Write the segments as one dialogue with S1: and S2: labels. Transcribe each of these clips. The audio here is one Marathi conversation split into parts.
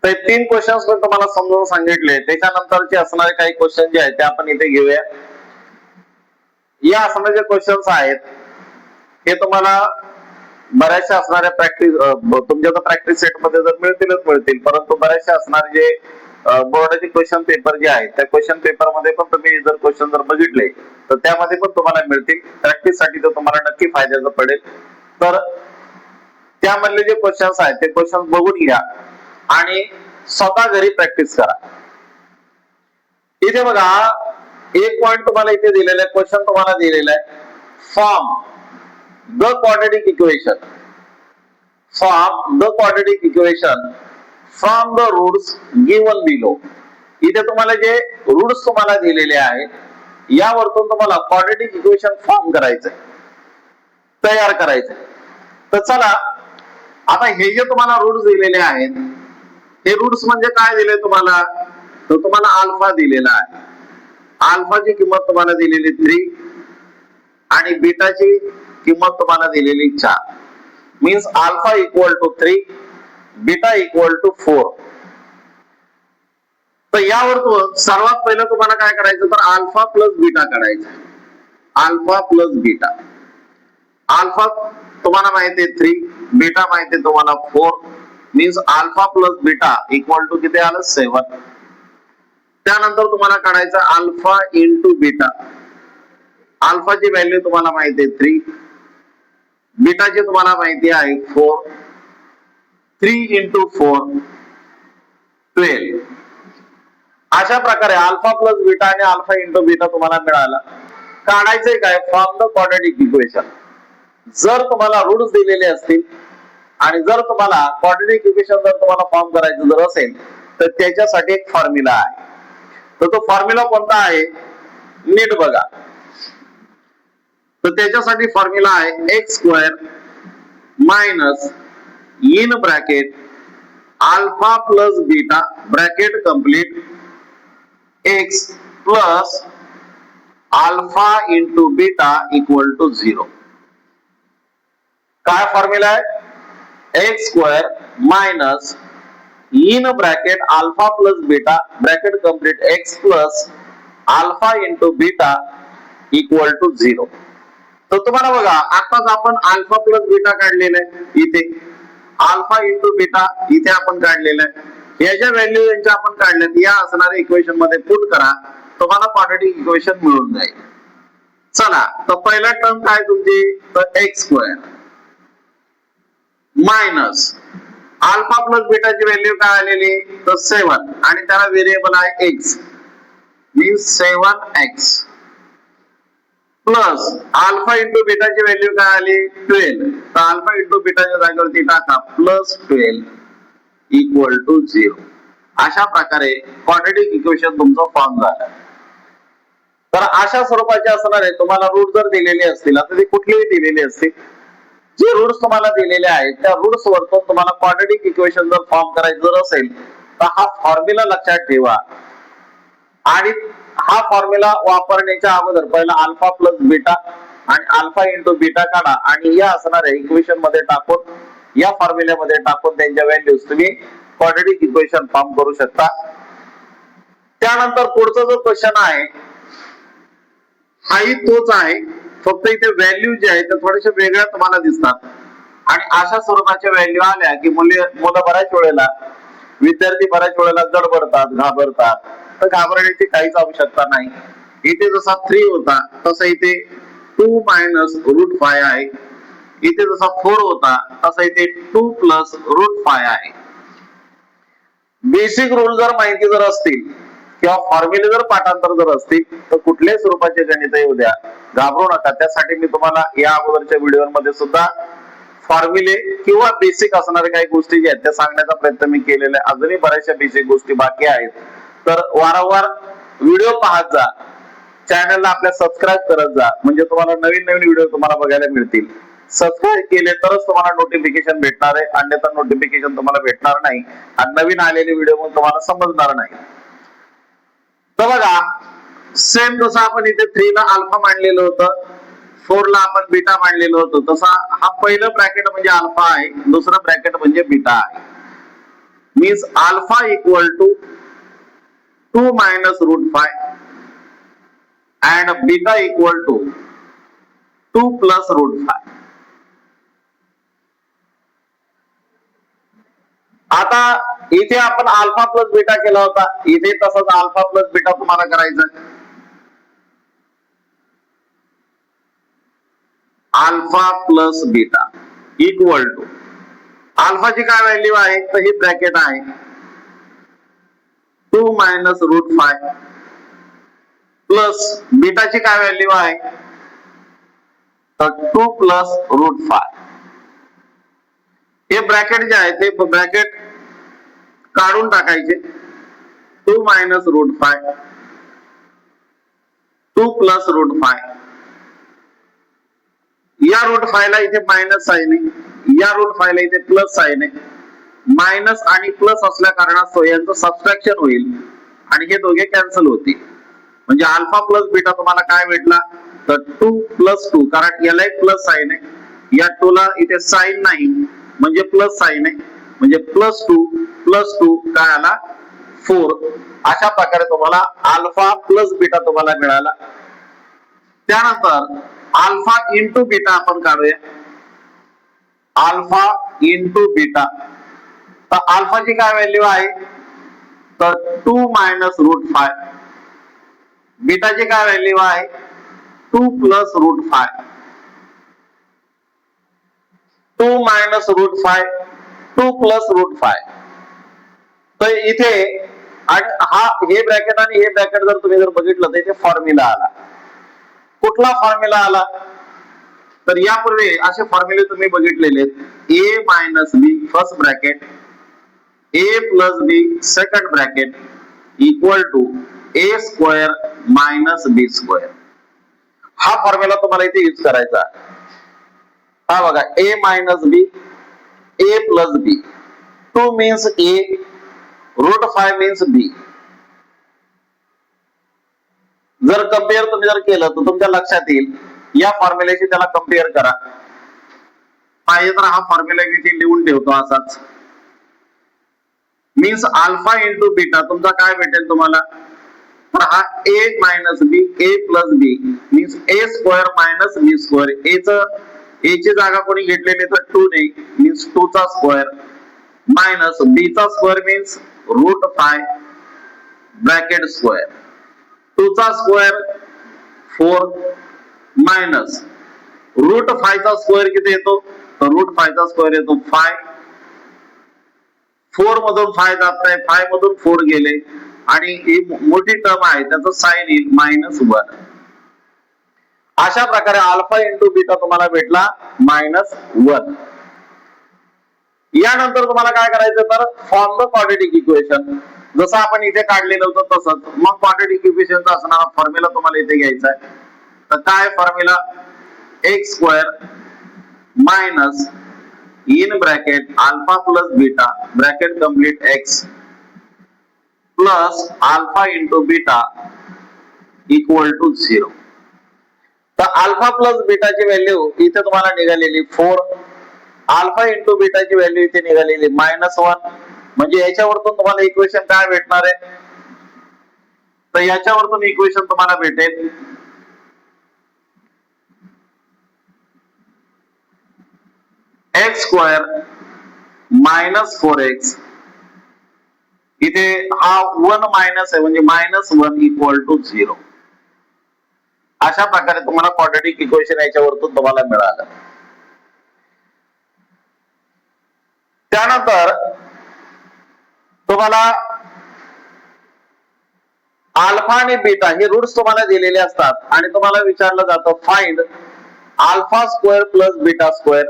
S1: तर 3 क्वेश्चन्स पण तुम्हाला समजावून सांगितले. त्याच्यानंतरचे असणारे काही क्वेश्चन जे आहेत ते आपण इथे घेऊया. या असणारे जे क्वेश्चन्स आहेत हे तुम्हाला बऱ्याचशा असणाऱ्या प्रॅक्टिस तुमच्या प्रॅक्टिस सेट मध्ये जर मिळतील, परंतु बऱ्याचशा असणारे जे बोर्डाचे क्वेश्चन पेपर जे आहेत त्या क्वेश्चन पेपर मध्ये पण तुम्ही जर क्वेश्चन जर बघितले तर त्यामध्ये पण तुम्हाला मिळतील. प्रॅक्टिस साठी तर तुम्हाला नक्की फायद्याचं पडेल. तर त्यामधले जे क्वेश्चन्स आहेत ते क्वेश्चन बघून घ्या आणि स्वतः घरी प्रॅक्टिस करा. इथे बघा एक पॉइंट तुम्हाला इथे दिलेला आहे, क्वेश्चन तुम्हाला दिलेला आहे, form the quadratic equation from the roots given below. इथे तुम्हाला जे रूट्स तुम्हाला दिलेले आहेत यावरतून तुम्हाला क्वाड्रेटिक इक्वेशन फॉर्म करायचंय, तयार करायचंय. तर चला आता हे जे तुम्हाला रूट्स दिलेले आहेत हे रूट्स म्हणजे काय दिले तुम्हाला, तर तुम्हाला अल्फा दिलेला आहे. अल्फाची किंमत तुम्हाला दिलेली 3 आणि बीटाची किंमत तुम्हाला दिलेली 4. Means alpha equal to 3, beta equal to 4. तर यावरतून सर्वात पहिलं तुम्हाला काय करायचं तर अल्फा प्लस बीटा काढायचं. Alpha plus beta. अल्फा तुम्हाला माहिती आहे 3, बीटा माहिती आहे तुम्हाला 4. Means alpha plus beta equal to किती आलं 7. त्यानंतर तुम्हाला काढायचं अल्फा इंटू बीटा. अल्फाची व्हॅल्यू तुम्हाला माहिती आहे 3, बीटाची तुम्हाला माहिती आहे 4. 3 इंटू 4 12. अशा प्रकारे अल्फा प्लस बीटा आणि अल्फा इंटू बीटा तुम्हाला मिळाला. काढायचंय काय, फॉर्म द क्वाड्रेटिक इक्वेशन. जर तुम्हाला रूट्स दिलेले असतील आणि जर तुम्हाला क्वाड्रेटिक इक्वेशन जर तुम्हाला फॉर्म करायचं जर असेल तर त्याच्यासाठी एक फॉर्म्युला आहे. तर तो फॉर्म्युला कोणता आहे नीट बघा. तर त्याच्यासाठी फॉर्म्युला आहे x square minus in bracket alpha plus beta bracket complete x plus alpha into beta equal to 0. काय फॉर्म्युला आहे x square minus in bracket alpha plus beta bracket complete x plus alpha into beta equal to 0. तर तुम्हाला बघा आताच आपण अल्फा प्लस बीटा काढलेला आहे, इथे अल्फा इंटू बीटा इथे आपण काढलेला आहे. याच्या व्हॅल्यू यांच्या आपण काढल्यात, या असणाऱ्या इक्वेशन मध्ये पुट करा, तुम्हाला क्वाड्रेटिक इक्वेशन मिळून जाईल. चला तर पहिला टर्म काय तुमची तर X square minus alpha plus बीटाची व्हॅल्यू काय आलेली तर 7 आणि त्याला व्हेरिएबल आहे X means 7x plus alpha into बीटाची व्हॅल्यू काय आली 12. तर अल्फा इंटू बीटाच्या जागेवरती टाका प्लस 12 इक्वल टू 0. अशा प्रकारे क्वाड्रेटिक इक्वेशन तुमचं फॉर्म झालं. तर अशा स्वरूपाचे असणार आहे. तुम्हाला रूट जर दिलेले असतील आता ते कुठलेही दिलेले असतील, जे रूट्स तुम्हाला दिलेले आहेत त्या रूट्स वरतून तुम्हाला क्वाड्रेटिक इक्वेशन जर फॉर्म करायचं जर असेल तर हा फॉर्म्युला लक्षात ठेवा. आणि हा फॉर्म्युला वापरण्याच्या अगोदर पहिला अल्फा प्लस बीटा आणि अल्फा इंटू बीटा काढा आणि या असणाऱ्या इक्वेशन मध्ये टाकून या फॉर्म्युल्यामध्ये टाकून त्यांच्या व्हॅल्यूज तुम्ही क्वाड्रेटिक इक्वेशन फॉर्म करू शकता. त्यानंतर पुढचा जो क्वेश्चन आहे हाही तोच आहे, फक्त इथे व्हॅल्यू जे आहे त्या थोड्याशा वेगळ्या तुम्हाला दिसतात. आणि अशा स्वरूपाच्या व्हॅल्यू आल्या की मुलं बऱ्याच वेळेला विद्यार्थी बऱ्याच वेळेला गडबडतात, घाबरतात. तर घाबरण्याची काहीच आवश्यकता नाही. इथे जसा 3 होता तसा इथे 2 मायनस रूट 5 आहे. इथे जसा 4 होता तसा इथे 2 प्लस रूट 5 आहे. बेसिक रूल जर माहिती जर असतील किंवा फॉर्म्युले जर पाठांतर जर असतील तर कुठल्याही स्वरूपाचे गणित येऊ द्या, घाबरू नका. त्यासाठी मी तुम्हाला या अगोदरच्या व्हिडिओमध्ये सुद्धा फॉर्म्युले किंवा बेसिक असणारे काही गोष्टी ज्या आहेत त्या सांगण्याचा प्रयत्न मी केलेला आहे. अजूनही बऱ्याचशा बेसिक गोष्टी बाकी आहेत. तर वारंवार व्हिडिओ पाहत जा, चॅनलला आपल्या सबस्क्राईब करत जा, म्हणजे तुम्हाला नवीन नवीन व्हिडिओ तुम्हाला बघायला मिळतील. सबस्क्राईब केले तरच तुम्हाला नोटिफिकेशन भेटणार आहे, अन्यथा नोटिफिकेशन तुम्हाला भेटणार नाही आणि नवीन आलेले व्हिडिओ मग तुम्हाला समजणार नाही. तर बघा सेम जसं आपण इथे 3 ला अल्फा मांडलेलं होतं, 4 ला आपण बीटा मांडलेलं होतं, तसा हा पहिलं ब्रॅकेट म्हणजे अल्फा आहे, दुसरं ब्रॅकेट म्हणजे बीटा आहे. means alpha equal to 2 minus root 5 and beta equal to 2 plus root 5. आता इथे आपण अल्फा प्लस बीटा केला होता, इथे तसंच अल्फा प्लस बीटा तुम्हाला करायचं. Alpha plus beta equal to अल्फाची काय व्हॅल्यू आहे तर ही ब्रॅकेट आहे 2 मायनस रूट 5 प्लस बीटाची काय व्हॅल्यू आहे तर 2 प्लस रूट 5. हे ब्रॅकेट जे आहे ते ब्रॅकेट काढून टाकायचे. 2 मायनस रूट 5 2 प्लस रूट 5. या रूट 5 ला इथे मायनस साइन आहे, या रूट 5 ला इथे प्लस साइन आहे. मायनस आणि प्लस असल्या कारणास्तव यांचं सबट्रॅक्शन होईल आणि हे दोघे कॅन्सल होतील. म्हणजे अल्फा प्लस बीटा तुम्हाला काय भेटला तर 2 प्लस 2, कारण याला एक प्लस साइन आहे, या 2 ला इथे साइन नाही म्हणजे प्लस साइन आहे, म्हणजे प्लस 2 काय आला 4. अशा प्रकारे तुम्हाला अल्फा प्लस बीटा तुम्हाला मिळाला. त्यानंतर अल्फा इंटू बीटा आपण काढूया. अल्फा इंटू बीटा, तर अल्फाची काय व्हॅल्यू आहे तर 2 मायनस रूट 5. बीटाची काय व्हॅल्यू आहे 2 plus root 5. 2 minus root 5 2 plus root 5. तर इथे हे ब्रॅकेट आणि हे ब्रॅकेट जर तुम्ही जर बघितलं तर इथे फॉर्म्युला आला. कुठला फॉर्म्युला आला तर यापूर्वी असे फॉर्म्युले तुम्ही बघितलेले आहेत. a minus B first bracket, a plus B second bracket equal to a square minus B square. हा फॉर्म्युला तुम्हाला इथे यूज करायचा. हा बघा a minus B a plus B, 2 means a, root 5 means b. जर कंपेअर तुम्ही जर केलं तर तुमच्या लक्षात येईल. या फॉर्म्युल्याशी त्याला कंपेअर करा. पाहिजे तर हा फॉर्म्युला इथे लिहून ठेवतो असाच. मीन्स अल्फा इंटू बीटा तुमचा काय भेटेल तुम्हाला तर हा a minus B a plus B means a square minus B square. a ची जागा कोणी घेतलेली तर 2 ने मीन्स 2 चा स्क्वेअर मायनस b चा square means root 5 bracket square. 2 चा स्क्वेअर 4 मायनस रूट 5 चा स्क्वेअर किती येतो तर रूट 5 चा स्क्वेअर येतो 5. 4 मधून 5 जात आहे, 5 मधून 4 गेले आणि ही मोठी टर्म आहे त्याचं साइन येईल -1. अशा प्रकारे अल्फा इंटू बीटा तुम्हाला भेटला -1. यानंतर तुम्हाला काय करायचं तर फॉर्म द क्वाड्रॅटिक इक्वेशन. जसं आपण इथे काढलेलं होतं तसंच मग क्वाड्रॅटिक इक्वेशनचा असणारा फॉर्म्युला तुम्हाला इथे घ्यायचा आहे. तर काय formula x square minus in bracket alpha plus beta bracket complete x plus alpha into beta equal to 0. तर अल्फा प्लस बीटाची व्हॅल्यू इथे तुम्हाला निघालेली 4. अल्फा इंटू बीटाची व्हॅल्यू इथे निघालेली -1. म्हणजे याच्यावरतून तुम्हाला इक्वेशन काय भेटणार आहे तर याच्यावरतून इक्वेशन तुम्हाला भेटेल x स्क्वेअर मायनस 4x. इथे हा 1 मायनस आहे म्हणजे -1 इक्वल टू 0. अशा प्रकारे तुम्हाला क्वाड्रॅटिक इक्वेशन याच्यावरतून तुम्हाला मिळालं. त्यानंतर तुम्हाला अल्फा आणि बीटा हे रूट्स तुम्हाला दिलेले असतात आणि तुम्हाला विचारलं जातं find alpha square plus beta square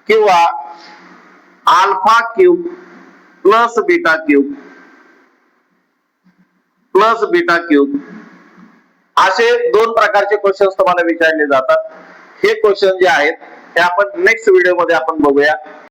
S1: किंवा alpha cube plus beta cube plus beta cube. असे 2 प्रकारचे क्वेश्चन तुम्हाला विचारले जातात. हे क्वेश्चन जे आहेत ते आपण नेक्स्ट व्हिडिओ मध्ये आपण बघूया.